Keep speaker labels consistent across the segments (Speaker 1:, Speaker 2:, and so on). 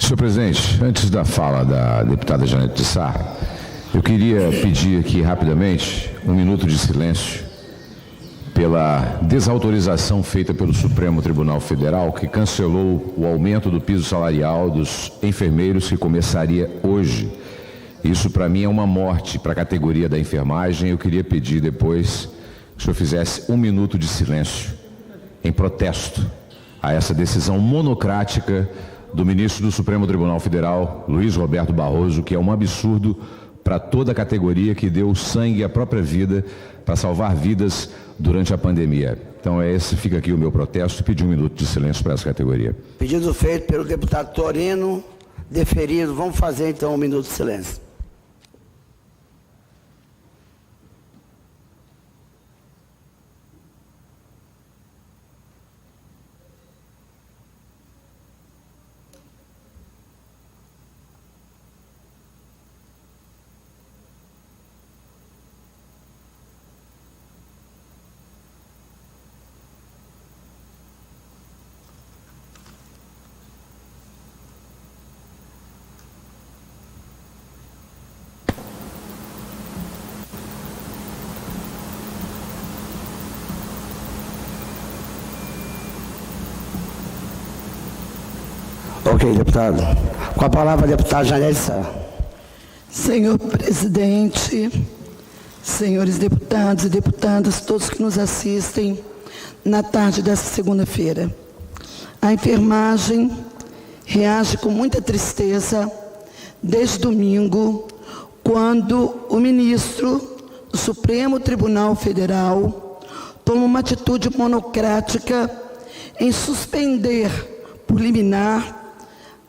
Speaker 1: Senhor presidente, antes da fala da deputada Janete de Sá, eu queria pedir aqui rapidamente um minuto de silêncio pela desautorização feita pelo Supremo Tribunal Federal, que cancelou o aumento do piso salarial dos enfermeiros que começaria hoje. Isso, para mim, é uma morte para a categoria da enfermagem. Eu queria pedir depois que o senhor fizesse um minuto de silêncio em protesto a essa decisão monocrática do ministro do Supremo Tribunal Federal, Luiz Roberto Barroso, que é um absurdo para toda a categoria que deu sangue e a própria vida para salvar vidas durante a pandemia. Então, fica aqui o meu protesto e pedir um minuto de silêncio para essa categoria.
Speaker 2: Pedido feito pelo deputado Torino, deferido. Vamos fazer então um minuto de silêncio. Ok, deputado. Com a palavra, deputada Janete Sá.
Speaker 3: Senhor presidente, senhores deputados e deputadas, todos que nos assistem na tarde dessa segunda-feira. A enfermagem reage com muita tristeza desde domingo, quando o ministro do Supremo Tribunal Federal toma uma atitude monocrática em suspender por liminar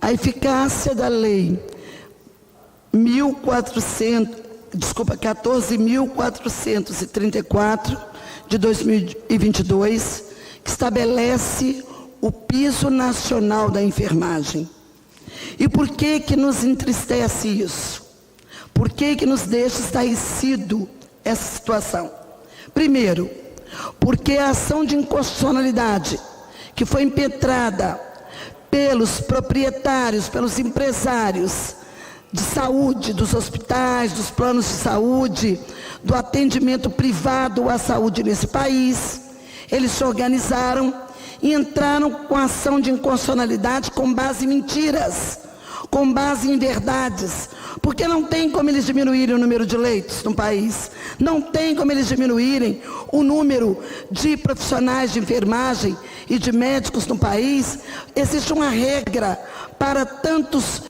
Speaker 3: a eficácia da lei 14.434 de 2022, que estabelece o piso nacional da enfermagem. E por que que nos entristece isso? Por que que nos deixa estarrecido essa situação? Primeiro, porque a ação de inconstitucionalidade que foi impetrada pelos proprietários, pelos empresários de saúde, dos hospitais, dos planos de saúde, do atendimento privado à saúde nesse país, eles se organizaram e entraram com ação de inconstitucionalidade com base em mentiras, com base em verdades, porque não tem como eles diminuírem o número de leitos no país, não tem como eles diminuírem o número de profissionais de enfermagem e de médicos no país. Existe uma regra para tantos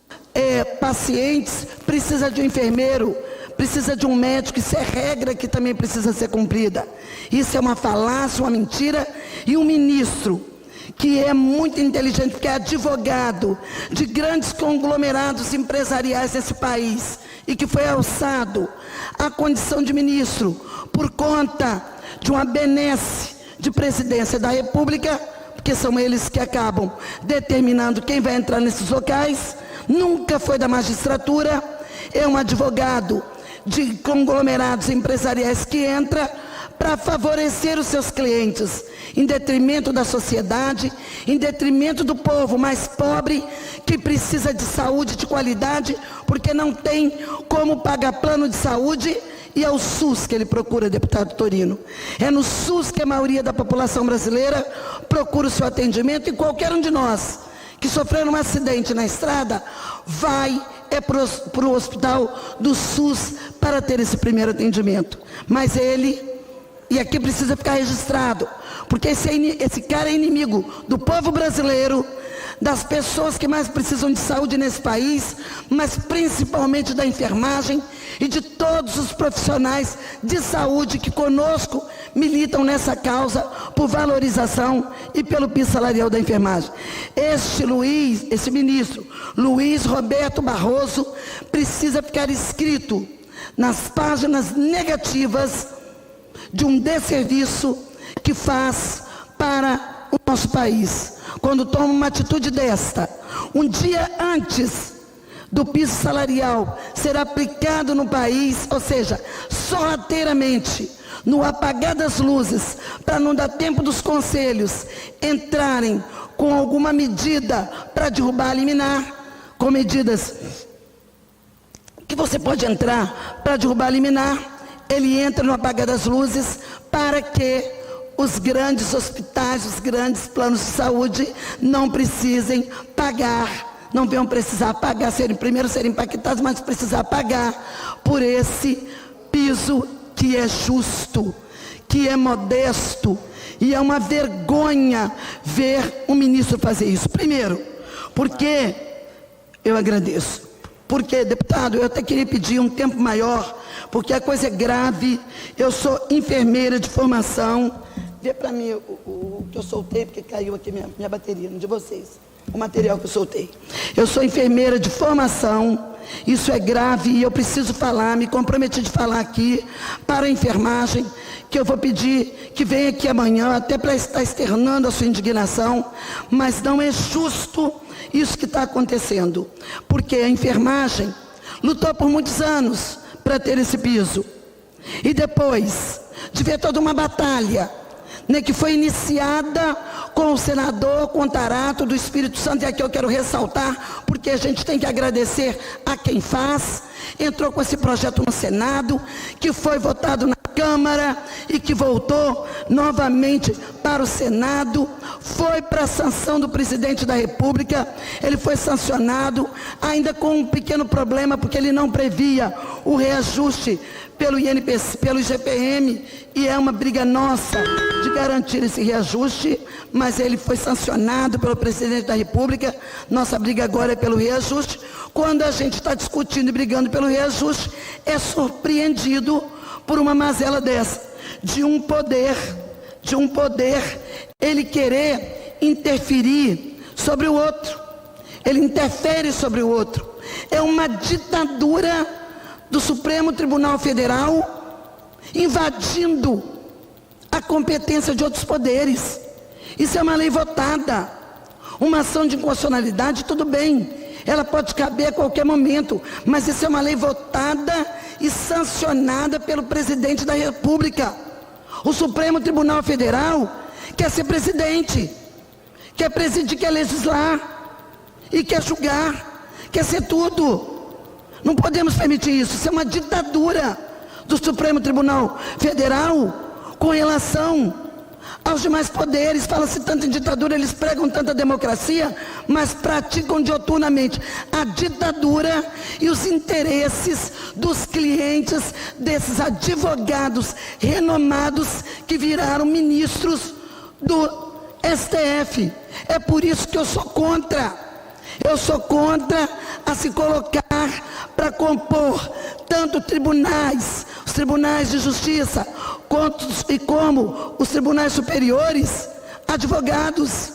Speaker 3: pacientes, precisa de um enfermeiro, precisa de um médico, isso é regra que também precisa ser cumprida. Isso é uma falácia, uma mentira, e um ministro que é muito inteligente, que é advogado de grandes conglomerados empresariais nesse país e que foi alçado à condição de ministro por conta de uma benesse de presidência da República, porque são eles que acabam determinando quem vai entrar nesses locais, nunca foi da magistratura, é um advogado de conglomerados empresariais que entra para favorecer os seus clientes, em detrimento da sociedade, em detrimento do povo mais pobre, que precisa de saúde de qualidade, porque não tem como pagar plano de saúde, e é o SUS que ele procura, deputado Torino. É no SUS que a maioria da população brasileira procura o seu atendimento, e qualquer um de nós que sofrer um acidente na estrada, vai para o hospital do SUS para ter esse primeiro atendimento. Mas ele, e aqui precisa ficar registrado, porque esse cara é inimigo do povo brasileiro, das pessoas que mais precisam de saúde nesse país, mas principalmente da enfermagem e de todos os profissionais de saúde que conosco militam nessa causa por valorização e pelo piso salarial da enfermagem. Esse ministro, Luiz Roberto Barroso, precisa ficar escrito nas páginas negativas de um desserviço que faz para o nosso país, quando toma uma atitude desta, um dia antes do piso salarial ser aplicado no país, ou seja, sorrateiramente, no apagar das luzes, para não dar tempo dos conselhos entrarem com alguma medida para derrubar a liminar, com medidas que você pode entrar para derrubar a liminar, ele entra no apagar das luzes para que os grandes hospitais, os grandes planos de saúde não precisem pagar, não venham precisar pagar, primeiro serem impactados, mas precisar pagar por esse piso que é justo, que é modesto, e é uma vergonha ver um ministro fazer isso. Primeiro, porque eu agradeço. Porque, deputado, eu até queria pedir um tempo maior, porque a coisa é grave. Eu sou enfermeira de formação. Vê para mim o que eu soltei, porque caiu aqui minha bateria, não de vocês. O material que eu soltei. Eu sou enfermeira de formação. Isso é grave e eu preciso falar, me comprometi de falar aqui para a enfermagem, que eu vou pedir que venha aqui amanhã, até para estar externando a sua indignação, mas não é justo isso que está acontecendo, porque a enfermagem lutou por muitos anos para ter esse piso, e depois de ver toda uma batalha, né, que foi iniciada com o senador Contarato do Espírito Santo, e aqui eu quero ressaltar, porque a gente tem que agradecer a quem faz, entrou com esse projeto no Senado, que foi votado na Câmara e que voltou novamente para o Senado, foi para a sanção do presidente da República, ele foi sancionado, ainda com um pequeno problema, porque ele não previa o reajuste pelo INPC, pelo IGPM, e é uma briga nossa de garantir esse reajuste, mas ele foi sancionado pelo presidente da República. Nossa briga agora é pelo reajuste. Quando a gente está discutindo e brigando pelo reajuste, é surpreendido por uma mazela dessa, de um poder, ele querer interferir sobre o outro, ele interfere sobre o outro, é uma ditadura do Supremo Tribunal Federal, invadindo a competência de outros poderes. Isso é uma lei votada, uma ação de inconstitucionalidade, tudo bem, ela pode caber a qualquer momento, mas isso é uma lei votada e sancionada pelo presidente da República. O Supremo Tribunal Federal quer ser presidente, quer presidir, quer legislar, e quer julgar, quer ser tudo. Não podemos permitir isso, isso é uma ditadura do Supremo Tribunal Federal com relação aos demais poderes. Fala-se tanto em ditadura, eles pregam tanta democracia, mas praticam dioturnamente a ditadura e os interesses dos clientes desses advogados renomados que viraram ministros do STF. É por isso que eu sou contra a se colocar para compor tanto os tribunais de justiça, como os tribunais superiores, advogados,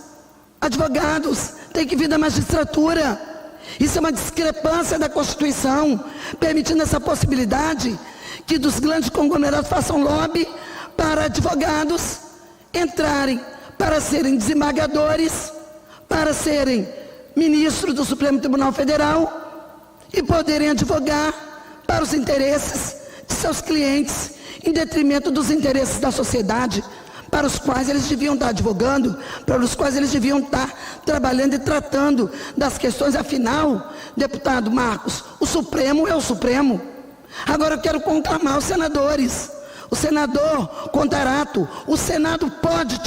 Speaker 3: tem que vir da magistratura. Isso é uma discrepância da Constituição, permitindo essa possibilidade que dos grandes conglomerados façam lobby para advogados entrarem, para serem desembargadores, para serem ministros do Supremo Tribunal Federal e poderem advogar para os interesses de seus clientes, em detrimento dos interesses da sociedade, para os quais eles deviam estar advogando, para os quais eles deviam estar trabalhando e tratando das questões. Afinal, deputado Marcos, o Supremo é o Supremo. Agora eu quero conclamar os senadores, o senador Contarato, o Senado pode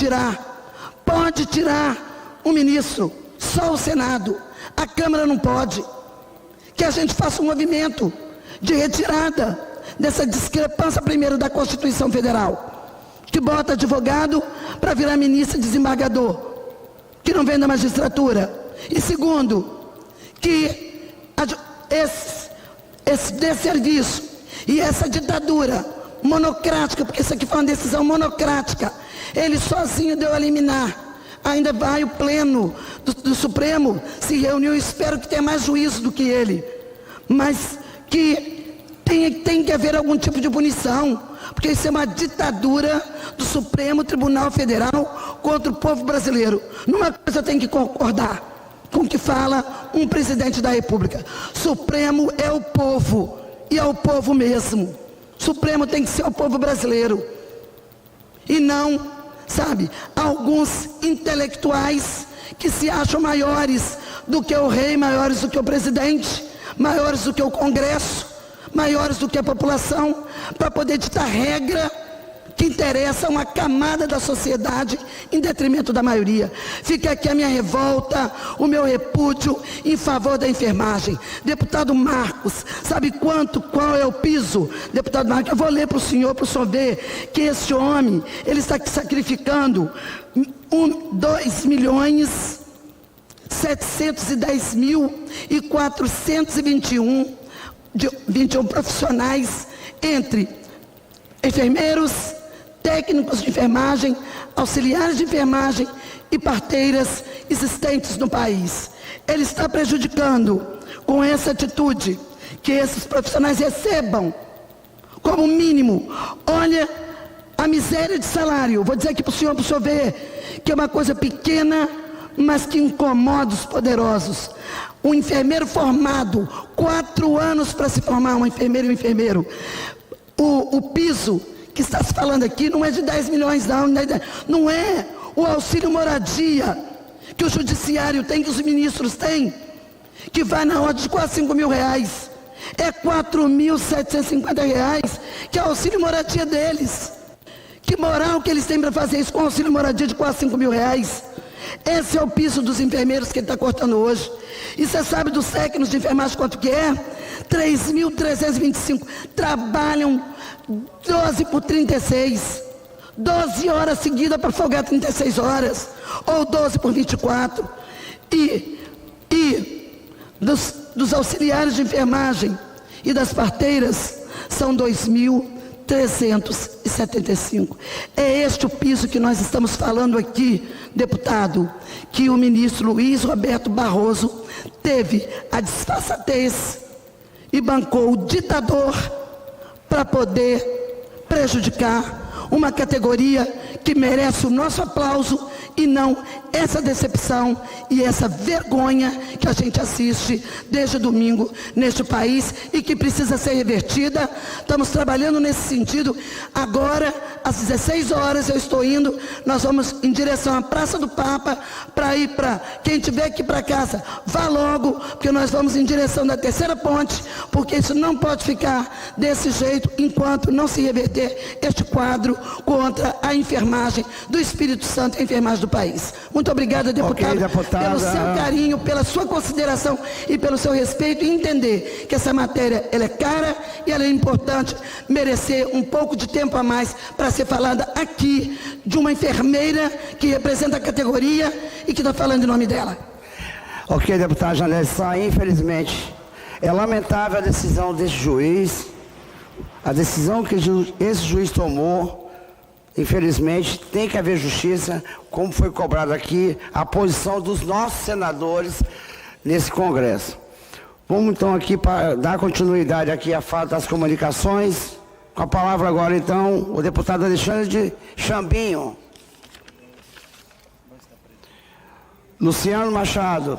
Speaker 3: tirar um ministro, só o Senado, a Câmara não pode. Que a gente faça um movimento de retirada dessa discrepância, primeiro, da Constituição Federal, que bota advogado para virar ministro e desembargador, que não vem da magistratura, e segundo, que esse desserviço e essa ditadura monocrática, porque isso aqui foi uma decisão monocrática, ele sozinho deu a liminar. Ainda vai o pleno do Supremo se reuniu, espero que tenha mais juízo do que ele, mas que tem que haver algum tipo de punição, porque isso é uma ditadura do Supremo Tribunal Federal contra o povo brasileiro. Numa coisa eu tenho que concordar com o que fala um presidente da República: Supremo é o povo, e é o povo mesmo. Supremo tem que ser o povo brasileiro, e não, sabe, alguns intelectuais que se acham maiores do que o rei, maiores do que o presidente, maiores do que o Congresso, maiores do que a população, para poder ditar regra que interessa a uma camada da sociedade em detrimento da maioria. Fica aqui a minha revolta, o meu repúdio em favor da enfermagem. Deputado Marcos, sabe qual é o piso? Deputado Marcos, eu vou ler para o senhor ver que esse homem, ele está aqui sacrificando 2.710.421 profissionais, entre enfermeiros, técnicos de enfermagem, auxiliares de enfermagem e parteiras existentes no país. Ele está prejudicando com essa atitude que esses profissionais recebam como mínimo. Olha a miséria de salário. Vou dizer aqui para o senhor ver que é uma coisa pequena, mas que incomoda os poderosos. Um enfermeiro formado, 4 anos para se formar, uma enfermeira e um enfermeiro. O piso que está se falando aqui não é de 10 milhões, não é o auxílio moradia que o judiciário tem, que os ministros têm, que vai na ordem de quase 5 mil reais. É R$4.750, que é o auxílio moradia deles. Que moral que eles têm para fazer isso com auxílio moradia de quase 5 mil reais? Esse é o piso dos enfermeiros que ele está cortando hoje. E você sabe dos técnicos de enfermagem quanto que é? 3.325. Trabalham 12 por 36. 12 horas seguidas para folgar 36 horas. Ou 12 por 24. E dos auxiliares de enfermagem e das parteiras são 2.375. É este o piso que nós estamos falando aqui, deputado, que o ministro Luiz Roberto Barroso teve a disfarçatez e bancou o ditador para poder prejudicar uma categoria que merece o nosso aplauso e não essa decepção e essa vergonha que a gente assiste desde domingo neste país e que precisa ser revertida. Estamos trabalhando nesse sentido. Agora, às 16 horas, eu estou indo, nós vamos em direção à Praça do Papa, para ir para, quem tiver aqui para casa, vá logo, porque nós vamos em direção da terceira ponte, porque isso não pode ficar desse jeito enquanto não se reverter este quadro contra a enfermagem do Espírito Santo e a enfermagem do país. Muito obrigada, deputado, pelo seu carinho, pela sua consideração e pelo seu respeito, e entender que essa matéria ela é cara e ela é importante, merecer um pouco de tempo a mais para ser falada aqui de uma enfermeira que representa a categoria e que está falando em nome dela.
Speaker 2: Ok, deputada Janete Sá, infelizmente é lamentável a decisão desse juiz, a decisão que esse juiz tomou. Infelizmente, tem que haver justiça, como foi cobrado aqui, a posição dos nossos senadores nesse Congresso. Vamos então aqui para dar continuidade aqui à fala das comunicações. Com a palavra agora, então, o deputado Alexandre de Chambinho. Luciano Machado.